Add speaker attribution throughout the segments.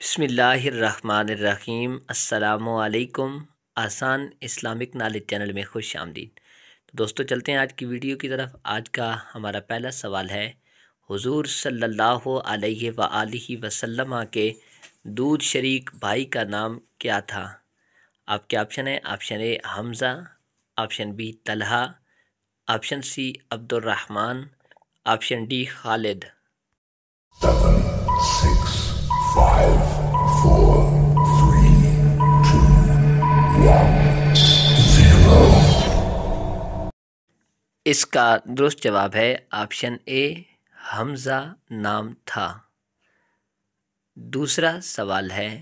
Speaker 1: بسم اللہ الرحمن الرحیم۔ السلام علیکم۔ آسان اسلامک نالج چینل میں خوش آمدید۔ تو دوستو چلتے ہیں آج کی ویڈیو کی طرف۔ آج کا ہمارا پہلا سوال ہے، حضور صلی اللہ علیہ وآلہ وسلم کے دودھ شریک بھائی کا نام کیا تھا؟ آپ کے آپشن ہیں، option A Hamza, option B Talha, option C Abdur Rahman, option D خالد۔
Speaker 2: 7, 6, 5, 4, 3, 2, 1, 0۔
Speaker 1: اس کا درست جواب ہے آپشن اے حمزہ نام تھا۔ دوسرا سوال ہے،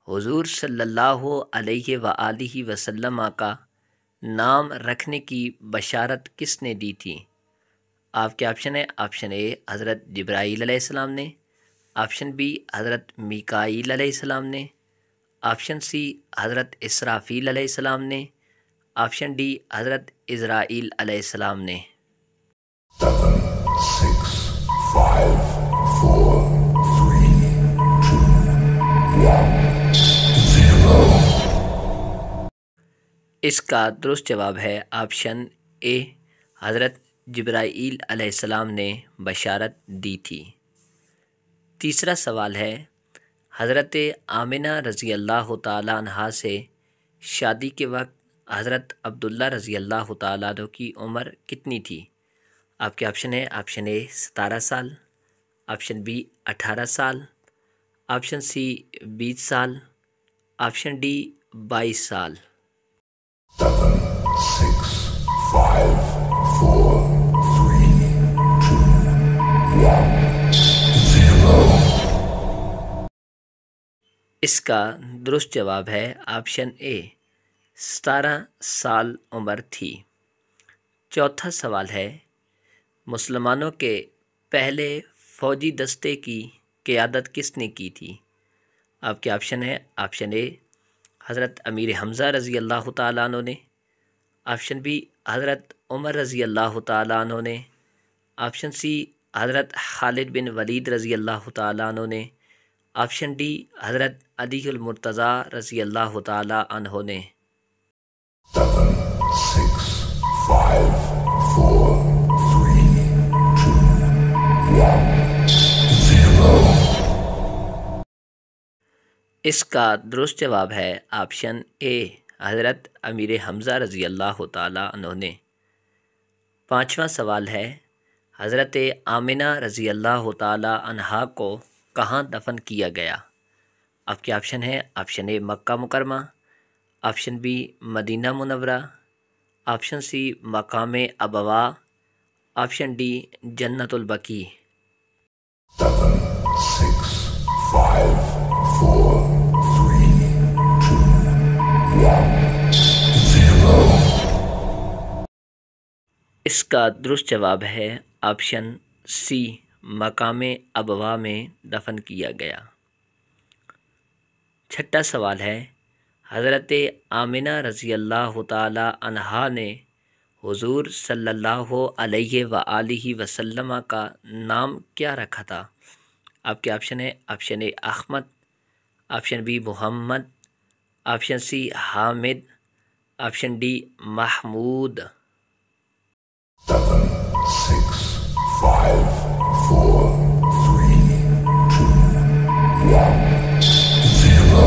Speaker 1: حضور صلی اللہ علیہ وآلہ وسلم کا نام رکھنے کی بشارت کس نے دی تھی؟ آپ کے آپشن ہے، آپشن اے حضرت جبرائیل علیہ السلام نے، آپشن بی حضرت میکائیل علیہ السلام نے، آپشن سی حضرت اسرافیل علیہ السلام نے، آپشن ڈی حضرت عزرائیل علیہ السلام نے۔
Speaker 2: 7, 6, 5, 4, 3, 2, 1, 0۔
Speaker 1: اس کا درست جواب ہے آپشن اے حضرت جبرائیل علیہ السلام نے بشارت دی تھی۔ تیسرا سوال ہے، حضرت آمنہ رضی اللہ تعالیٰ عنہا سے شادی کے وقت حضرت عبداللہ رضی اللہ تعالیٰ عنہ کی عمر کتنی تھی؟ آپ کے آپشن ہے، آپشن اے 17 سال، آپشن بی 18 سال، آپشن سی 20 سال، آپشن ڈی 22 سال۔
Speaker 2: 7, 6, 5, 4, 3, 2, 1, 0۔
Speaker 1: اس کا درست جواب ہے آپشن اے 17 سال عمر تھی۔ چوتھا سوال ہے، مسلمانوں کے پہلے فوجی دستے کی قیادت کس نے کی تھی؟ آپ کے آپشن ہے، آپشن اے حضرت امیر حمزہ رضی اللہ تعالیٰ عنہ نے، آپشن بی حضرت عمر رضی اللہ تعالیٰ عنہ نے، آپشن سی حضرت خالد بن ولید رضی اللہ تعالیٰ عنہ نے، آپشن ڈی حضرت علی المرتضیٰ رضی اللہ تعالیٰ عنہ نے۔
Speaker 2: 7, 6, 5, 4, 3, 2, 1, 0۔
Speaker 1: اس کا درست جواب ہے آپشن اے حضرت امیر حمزہ رضی اللہ تعالیٰ عنہ نے۔ پانچواں سوال ہے، حضرت آمنہ رضی اللہ تعالیٰ عنہا کو کہاں دفن کیا گیا؟ آپ کے آپشن ہے، آپشن اے مکہ مکرمہ، آپشن بی مدینہ منورہ، آپشن سی مقام ابوا، آپشن ڈی جنت البقیع۔
Speaker 2: 7, 6, 5, 4, 3, 2, 1, 0۔
Speaker 1: اس کا درست جواب ہے آپشن سی مقام ابوا میں دفن کیا گیا۔ چھٹا سوال ہے، حضرت آمنہ رضی اللہ تعالیٰ عنہا نے حضور صلی اللہ علیہ وآلہ وسلم کا نام کیا رکھا تھا؟ آپ کے آپشن ہے، option A Ahmed, option B Muhammad, option C Hamid, option D Mahmood.
Speaker 2: 7, 6, 5, 4, 3, 2, 1, 0۔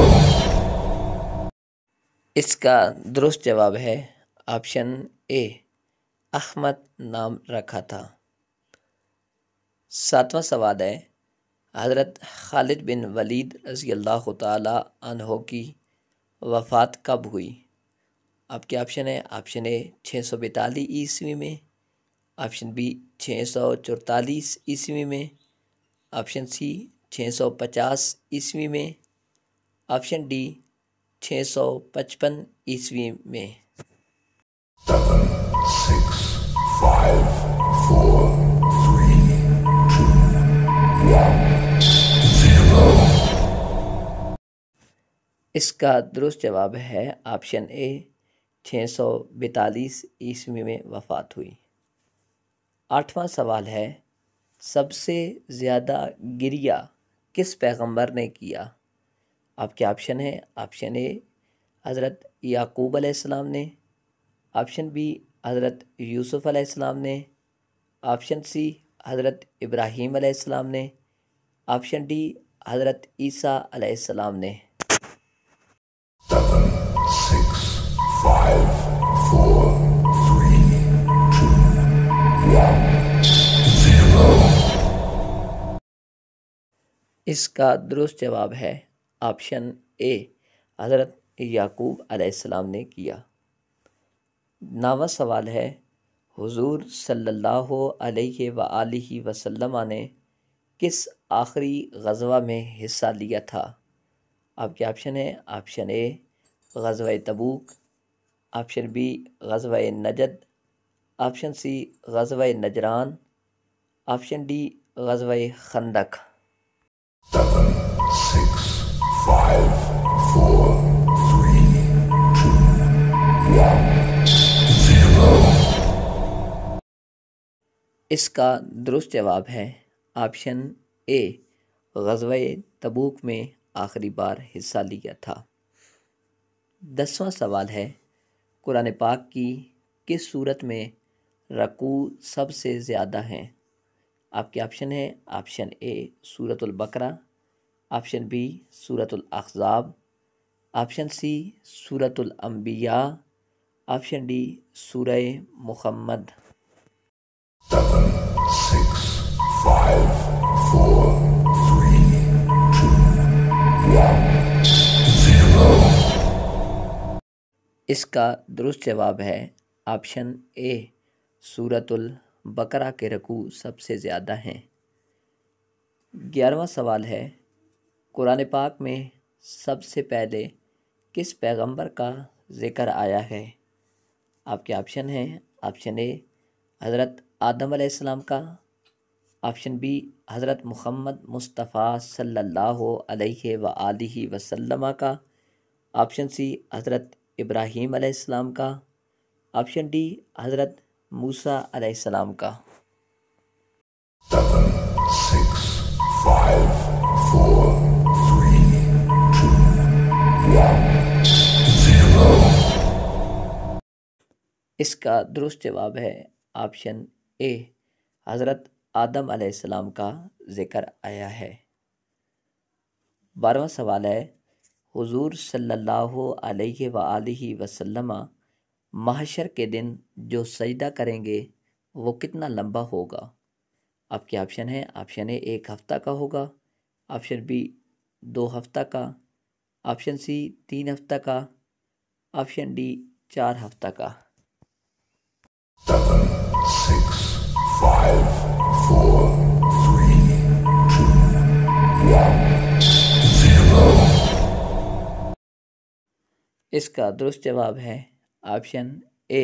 Speaker 1: اس کا درست جواب ہے آپشن اے احمد نام رکھا تھا۔ ساتواں سوال ہے، حضرت خالد بن ولید رضی اللہ تعالیٰ عنہ کی وفات کب ہوئی؟ آپ کے آپشن ہے، آپشن اے 642 عیسوی میں، آپشن بی 644 عیسوی میں، آپشن سی 650 عیسوی میں، آپشن ڈی 655 عیسوی میں۔
Speaker 2: 7, 6, 5, 4, 3, 2, 1, 0۔
Speaker 1: اس کا درست جواب ہے آپشن اے 642 عیسوی میں وفات ہوئی۔ آٹھواں سوال ہے، سب سے زیادہ گریہ کس پیغمبر نے کیا؟ آپ کے آپشن ہیں آپشن اے حضرت یعقوب علیہ السلام نے، آپشن بی حضرت یوسف علیہ السلام نے، آپشن سی حضرت ابراہیم علیہ السلام نے، آپشن ڈی حضرت عیسیٰ علیہ السلام نے۔
Speaker 2: 7, 6, 5, 4, 3, 2, 1, 0.
Speaker 1: اس کا درست جواب ہے آپشن اے حضرت یعقوب علیہ السلام نے کیا۔ 9واں سوال ہے، حضور صلی اللہ علیہ وآلہ وسلم نے کس آخری غزوہ میں حصہ لیا تھا؟ آپ کے آپشن ہیں آپشن اے غزوہ تبوک، آپشن بی غزوہ نجد، آپشن سی غزوہ نجران، آپشن ڈی غزوہ خندق۔
Speaker 2: 7, 6, 5, 4, 3, 2, 1, 0.
Speaker 1: اس کا درست جواب ہے آپشن اے غزوہ تبوک میں آخری بار حصہ لیا تھا۔ 10واں سوال ہے، قرآن پاک کی کس صورت میں رکوع سب سے زیادہ ہیں؟ آپ کے آپشن ہیں آپشن اے سورۃ البقرہ، آپشن بی سورۃ الاحزاب، آپشن سی سورۃ الانبیاء، آپشن ڈی سورہ محمد۔
Speaker 2: 7, 6, 5, 4, 3, 2, 1, 0.
Speaker 1: اس کا درست جواب ہے آپشن اے سورۃ البقرہ کے رکوع سب سے زیادہ ہیں۔ 11واں سوال ہے، قرآن پاک میں سب سے پہلے کس پیغمبر کا ذکر آیا ہے؟ آپ کے آپشن ہیں آپشن اے حضرت آدم علیہ السلام کا، آپشن بی حضرت محمد مصطفیٰ صلی اللہ علیہ وآلہ وسلم کا، آپشن سی حضرت ابراہیم علیہ السلام کا، آپشن ڈی حضرت موسیٰ علیہ السلام کا۔
Speaker 2: 7, 6, 5, 4, 3, 2, 1, 0.
Speaker 1: اس کا درست جواب ہے آپشن اے حضرت آدم علیہ السلام کا ذکر آیا ہے۔ 12واں سوال ہے، حضور صلی اللہ علیہ وآلہ وسلم محشر کے دن جو سجدہ کریں گے وہ کتنا لمبا ہوگا؟ آپ کے آپشن ہیں آپشن اے 1 ہفتہ کا ہوگا، آپشن بی 2 ہفتہ کا، آپشن سی 3 ہفتہ کا، آپشن ڈی 4 ہفتہ کا۔
Speaker 2: 7, 6, 5, 4, 3, 2, 1, 0.
Speaker 1: اس کا درست جواب ہے آپشن اے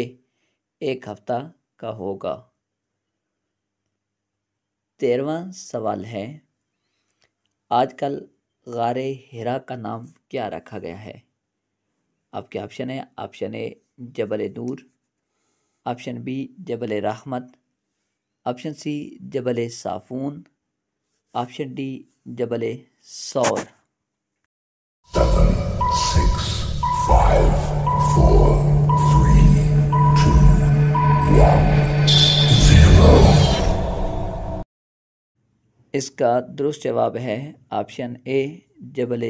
Speaker 1: 1 ہفتہ کا ہوگا۔ 13واں سوال ہے، آج کل غار حرا کا نام کیا رکھا گیا ہے؟ آپ کے آپشن ہیں آپشن اے جبل نور، آپشن بی جبل رحمت، آپشن سی جبل سافون، آپشن ڈی جبل سور۔
Speaker 2: 7, 6, 5, 4, 3, 2, 1, 0.
Speaker 1: اس کا درست جواب ہے آپشن اے جبل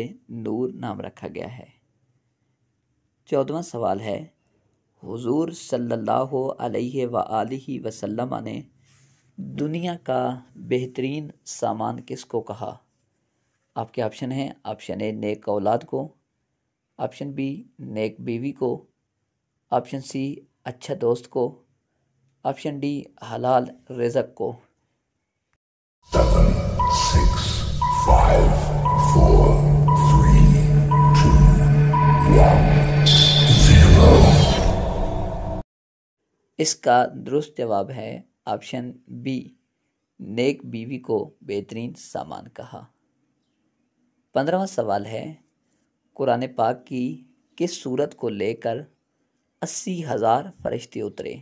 Speaker 1: نور نام رکھا گیا ہے۔ 14واں سوال ہے، حضور صلی اللہ علیہ وآلہ وسلم نے دنیا کا بہترین سامان کس کو کہا؟ آپ کے آپشن ہیں آپشن اے نیک اولاد کو، آپشن بی نیک بیوی کو، آپشن سی اچھا دوست کو، آپشن ڈی حلال رزق کو۔
Speaker 2: 7, 6, 5, 4, 3, 2, 1, 0.
Speaker 1: اس کا درست جواب ہے آپشن بی نیک بیوی کو بہترین سامان کہا۔ 15واں سوال ہے، قرآن پاک کی کس سورت کو لے کر 80,000 فرشتے اترے؟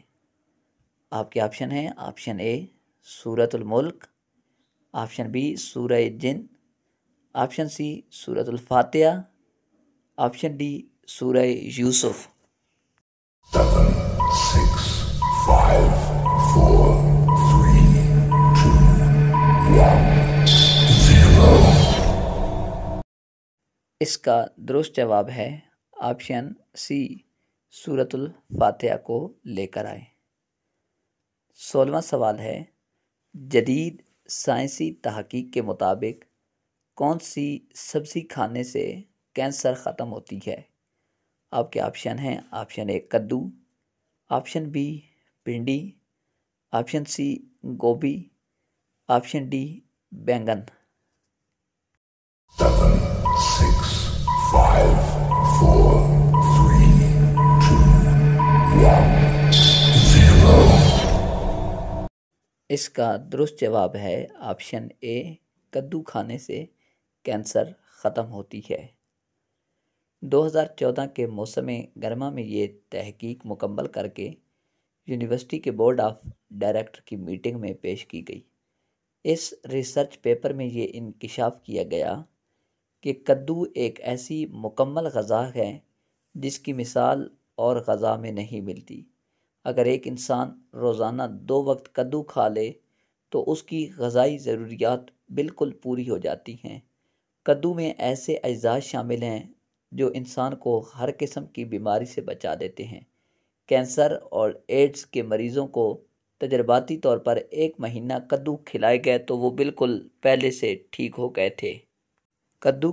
Speaker 1: آپ کے آپشن ہیں آپشن اے سورۃ الملک، آپشن بی سورہ جن، آپشن سی سورۃ الفاتحہ، آپشن ڈی سورہ یوسف۔
Speaker 2: 7, 6, 5, 4, 3, 2, 1, 0.
Speaker 1: اس کا درست جواب ہے آپشن سی سورۃ الفاتحہ کو لے کر آئے۔ 16واں سوال ہے، جدید سائنسی تحقیق کے مطابق کون سی سبزی کھانے سے کینسر ختم ہوتی ہے؟ آپ کے آپشن ہیں، آپشن اے کدو، آپشن بی بھنڈی، آپشن سی گوبھی، آپشن ڈی بینگن۔
Speaker 2: 7, 6, 5, 4, 3, 2, 1, 0.
Speaker 1: اس کا درست جواب ہے آپشن اے کدو کھانے سے کینسر ختم ہوتی ہے۔ 2014 کے موسم گرما میں یہ تحقیق مکمل کر کے یونیورسٹی کے بورڈ آف ڈائریکٹر کی میٹنگ میں پیش کی گئی۔ اس ریسرچ پیپر میں یہ انکشاف کیا گیا کہ کدو ایک ایسی مکمل غذا ہے جس کی مثال اور غذا میں نہیں ملتی۔ اگر ایک انسان روزانہ 2 وقت کدو کھا لے تو اس کی غذائی ضروریات بالکل پوری ہو جاتی ہیں۔ کدو میں ایسے اجزاء شامل ہیں جو انسان کو ہر قسم کی بیماری سے بچا دیتے ہیں۔ کینسر اور ایڈز کے مریضوں کو تجرباتی طور پر 1 مہینہ کدو کھلائے گئے تو وہ بالکل پہلے سے ٹھیک ہو گئے تھے۔ کدو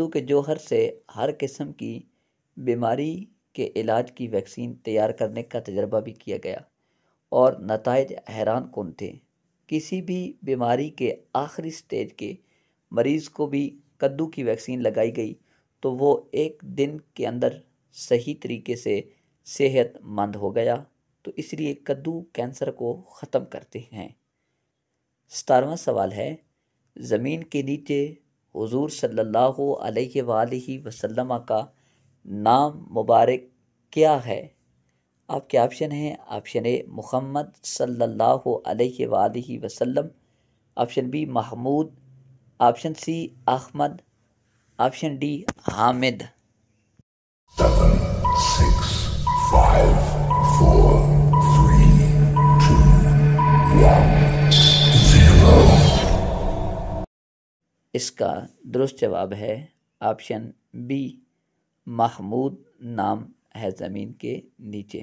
Speaker 1: کے جوہر سے ہر قسم کی بیماری کے علاج کی ویکسین تیار کرنے کا تجربہ بھی کیا گیا اور نتائج حیران کن تھے۔ کسی بھی بیماری کے آخری سٹیج کے مریض کو بھی کدو کی ویکسین لگائی گئی تو وہ 1 دن کے اندر صحیح طریقے سے صحت مند ہو گیا۔ تو اس لیے کدو کینسر کو ختم کرتے ہیں۔ 17واں سوال ہے، زمین کے نیچے حضور صلی اللہ علیہ وآلہ وسلم کا نام مبارک کیا ہے؟ آپ کے آپشن ہیں، آپشن اے محمد صلی اللہ علیہ وآلہ وسلم، آپشن بی محمود، آپشن سی احمد، آپشن ڈی حامد۔
Speaker 2: 7, 6, 5, 4, 3, 2, 1, 0.
Speaker 1: اس کا درست جواب ہے آپشن بی محمود نام ہے زمین کے نیچے۔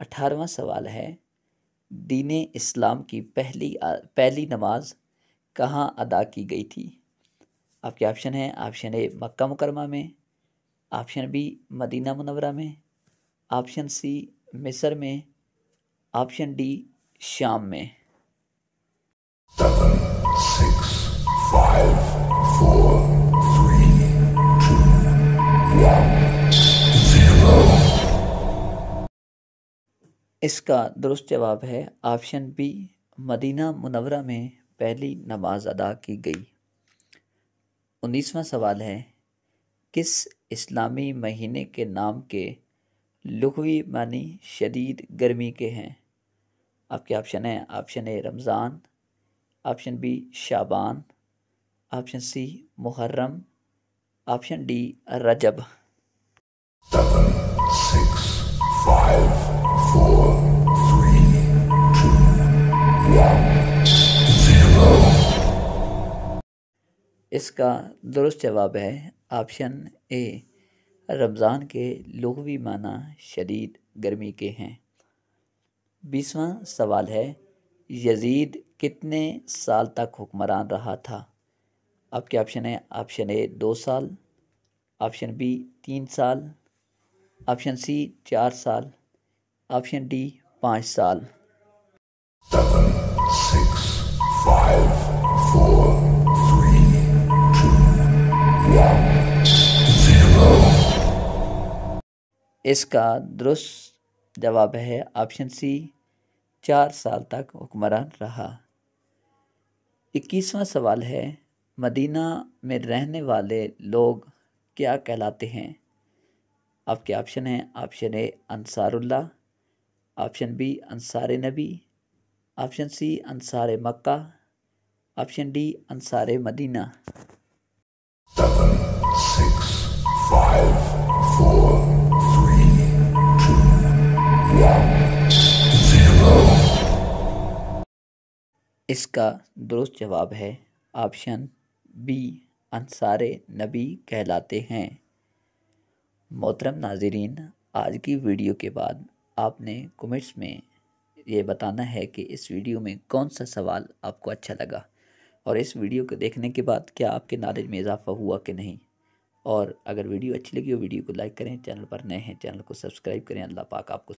Speaker 1: 18واں سوال ہے، دین اسلام کی پہلی نماز کہاں ادا کی گئی تھی؟ آپ کے آپشن ہیں، آپشن اے مکہ مکرمہ میں، آپشن بی مدینہ منورہ میں، آپشن سی مصر میں، آپشن ڈی شام میں۔
Speaker 2: 7, 6, 5, 4, 3, 2, 1, 0.
Speaker 1: اس کا درست جواب ہے آپشن بی مدینہ منورہ میں پہلی نماز ادا کی گئی۔ 19واں سوال ہے، کس اسلامی مہینے کے نام کے لغوی معنی شدید گرمی کے ہیں؟ آپ کے آپشن ہیں، آپشن اے رمضان، آپشن بی شعبان، آپشن سی محرم، آپشن ڈی رجب۔
Speaker 2: 7, 6, 5, 4, 3, 2, 1, 0.
Speaker 1: اس کا درست جواب ہے آپشن اے رمضان کے لغوی معنی شدید گرمی کے ہیں۔ 20واں سوال ہے، یزید کتنے سال تک حکمران رہا تھا؟ آپ کے آپشن ہیں، آپشن اے 2 سال، آپشن بی 3 سال، آپشن سی 4 سال، آپشن ڈی 5 سال۔
Speaker 2: 7, 6, 5, 4, 3, 2, 1, 0.
Speaker 1: اس کا درست جواب ہے آپشن سی 4 سال تک حکمران رہا۔ 21واں سوال ہے، مدینہ میں رہنے والے لوگ کیا کہلاتے ہیں؟ آپ کے آپشن ہیں، آپشن اے انصار اللہ، آپشن بی انصار نبی، آپشن سی انصار مکہ، آپشن ڈی انصار مدینہ۔
Speaker 2: 7,
Speaker 1: اس کا درست جواب ہے آپشن بی، انصار نبی کہلاتے ہیں۔ محترم ناظرین، آج کی ویڈیو کے بعد آپ نے کمنٹس میں یہ بتانا ہے کہ اس ویڈیو میں کون سا سوال آپ کو اچھا لگا، اور اس ویڈیو کو دیکھنے کے بعد کیا آپ کے نالج میں اضافہ ہوا کہ نہیں۔ اور اگر ویڈیو اچھی لگی ہو ویڈیو کو لائک کریں، چینل پر نئے ہیں چینل کو سبسکرائب کریں۔ اللہ پاک آپ کو